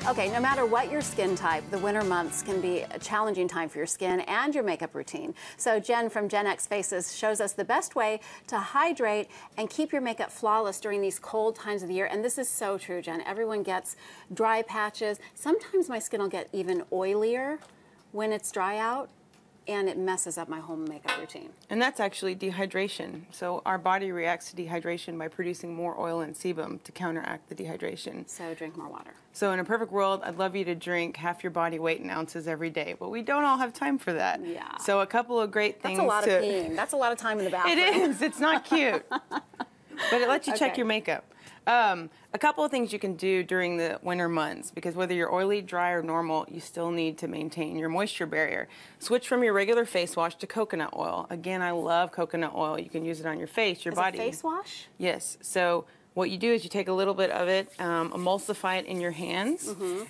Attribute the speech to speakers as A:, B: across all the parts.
A: Okay, no matter what your skin type, the winter months can be a challenging time for your skin and your makeup routine. So Jen from Gen X Faces shows us the best way to hydrate and keep your makeup flawless during these cold times of the year. And this is so true, Jen. Everyone gets dry patches. Sometimes my skin will get even oilier when it's dry out, and it messes up my whole makeup routine.
B: And that's actually dehydration. So our body reacts to dehydration by producing more oil and sebum to counteract the dehydration.
A: So drink more water.
B: So in a perfect world, I'd love you to drink half your body weight in ounces every day, but we don't all have time for that.
A: Yeah.
B: So a couple of great things.
A: That's a lot of peeing. That's a lot of time in the bathroom.
B: It is. It's not cute. But it lets you check your makeup. A couple of things you can do during the winter months, because whether you're oily, dry, or normal, you still need to maintain your moisture barrier. Switch from your regular face wash to coconut oil. Again, I love coconut oil. You can use it on your face, your body.
A: Is it face wash?
B: Yes. So what you do is you take a little bit of it, emulsify it in your hands,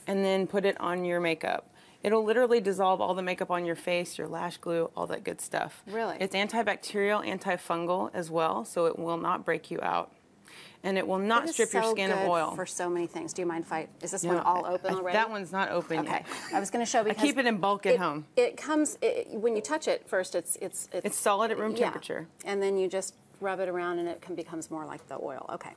B: and then put it on your makeup. It'll literally dissolve all the makeup on your face, your lash glue, all that good stuff.
A: Really?
B: It's antibacterial, antifungal as well, so it will not break you out. And it will not strip your skin of oil.
A: For so many things. Do you mind if is this one all open already?
B: That one's not open yet.
A: Okay. I was going to show because
B: I keep it in bulk at home.
A: It comes when you touch it first. It's
B: solid at room temperature.
A: And then you just rub it around, and it becomes more like the oil. Okay.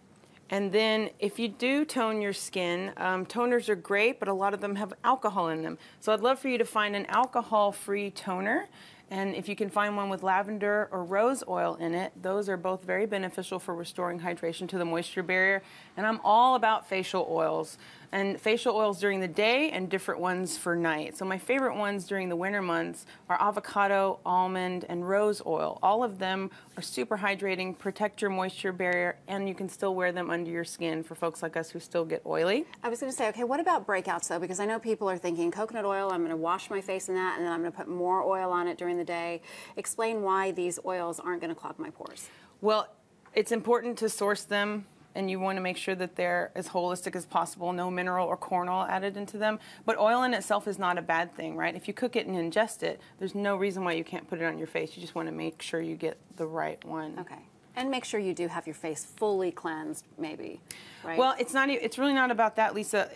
B: And then if you do tone your skin, toners are great, but a lot of them have alcohol in them. So I'd love for you to find an alcohol-free toner. And if you can find one with lavender or rose oil in it, those are both very beneficial for restoring hydration to the moisture barrier. And I'm all about facial oils. And facial oils during the day and different ones for night. So my favorite ones during the winter months are avocado, almond, and rose oil. All of them are super hydrating, protect your moisture barrier, and you can still wear them under your skin for folks like us who still get oily.
A: I was going to say, okay, what about breakouts though? Because I know people are thinking coconut oil, I'm going to wash my face in that, and then I'm going to put more oil on it during the day. Explain why these oils aren't going to clog my pores.
B: Well, it's important to source them, and you want to make sure that they're as holistic as possible, no mineral or corn oil added into them. But oil in itself is not a bad thing, right? If you cook it and ingest it, there's no reason why you can't put it on your face. You just want to make sure you get the right one.
A: Okay. And make sure you do have your face fully cleansed, maybe, right?
B: Well, it's really not about that, Lisa.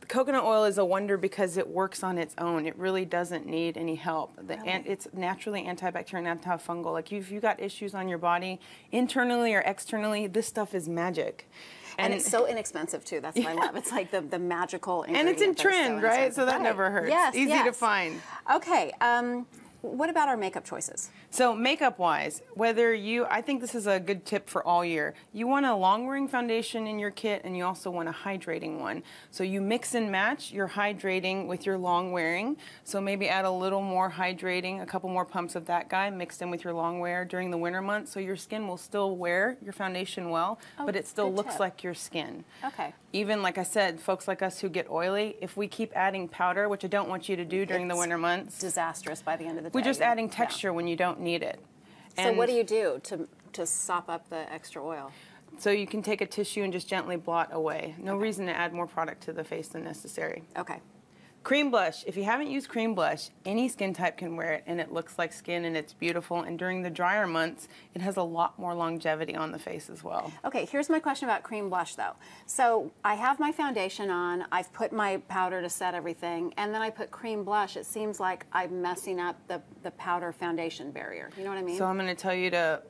B: Coconut oil is a wonder because it works on its own. It really doesn't need any help. It's naturally antibacterial and antifungal. Like if you got issues on your body, internally or externally, this stuff is magic.
A: And it's so inexpensive too. That's what I love. It's like the magical ingredient.
B: And it's in trend, right? So that never hurts.
A: Yes,
B: easy to find.
A: Okay. What about our makeup choices?
B: So makeup-wise, I think this is a good tip for all year. You want a long-wearing foundation in your kit, and you also want a hydrating one. So you mix and match your hydrating with your long-wearing. So maybe add a little more hydrating, a couple more pumps of that guy mixed in with your long-wear during the winter months, so your skin will still wear your foundation well, but it still looks like your skin.
A: Okay.
B: Even, like I said, folks like us who get oily, if we keep adding powder, which I don't want you to do during the winter months.
A: Disastrous by the end of the day.
B: We're just adding texture when you don't need it.
A: So what do you do to sop up the extra oil?
B: So you can take a tissue and just gently blot away. No reason to add more product to the face than necessary.
A: Okay.
B: Cream blush. If you haven't used cream blush, any skin type can wear it, and it looks like skin, and it's beautiful. And during the drier months, it has a lot more longevity on the face as well.
A: Okay, here's my question about cream blush, though. So I have my foundation on, I've put my powder to set everything, and then I put cream blush. It seems like I'm messing up the powder foundation barrier. You know what I mean?
B: So I'm going to tell you to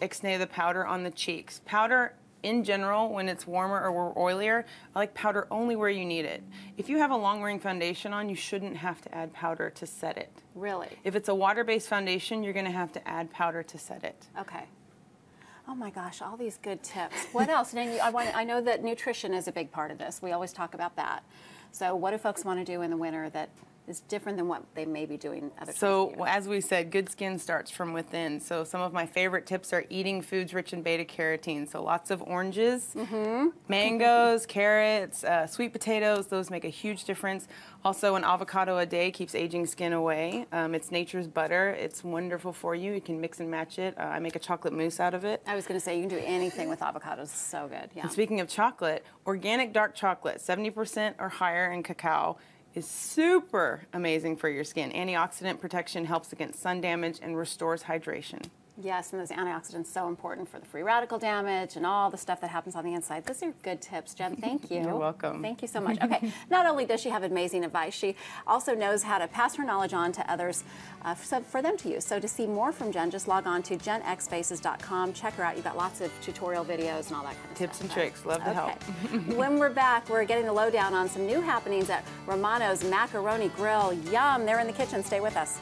B: ixnay the powder on the cheeks. Powder, in general, when it's warmer or oilier, I like powder only where you need it. If you have a long-wearing foundation on, you shouldn't have to add powder to set it.
A: Really?
B: If it's a water-based foundation, you're going to have to add powder to set it.
A: Okay. Oh my gosh, all these good tips. What else? I know that nutrition is a big part of this. We always talk about that. So what do folks want to do in the winter that is different than what they may be doing other times?
B: So as we said, good skin starts from within. So some of my favorite tips are eating foods rich in beta carotene. So lots of oranges, mangoes, carrots, sweet potatoes. Those make a huge difference. Also, an avocado a day keeps aging skin away. It's nature's butter. It's wonderful for you. You can mix and match it. I make a chocolate mousse out of it.
A: I was going to say, you can do anything with avocados. It's so good. Yeah.
B: And speaking of chocolate, organic dark chocolate, 70% or higher in cacao, is super amazing for your skin. Antioxidant protection helps against sun damage and restores hydration.
A: Yes, and those antioxidants so important for the free radical damage and all the stuff that happens on the inside. Those are good tips, Jen. Thank you.
B: You're welcome.
A: Thank you so much. Okay, not only does she have amazing advice, she also knows how to pass her knowledge on to others for them to use. So to see more from Jen, just log on to jenxfaces.com. Check her out. You've got lots of tutorial videos and all that kind of
B: Tips
A: stuff.
B: and tricks. Love to help.
A: When we're back, we're getting the lowdown on some new happenings at Romano's Macaroni Grill. Yum! They're in the kitchen. Stay with us.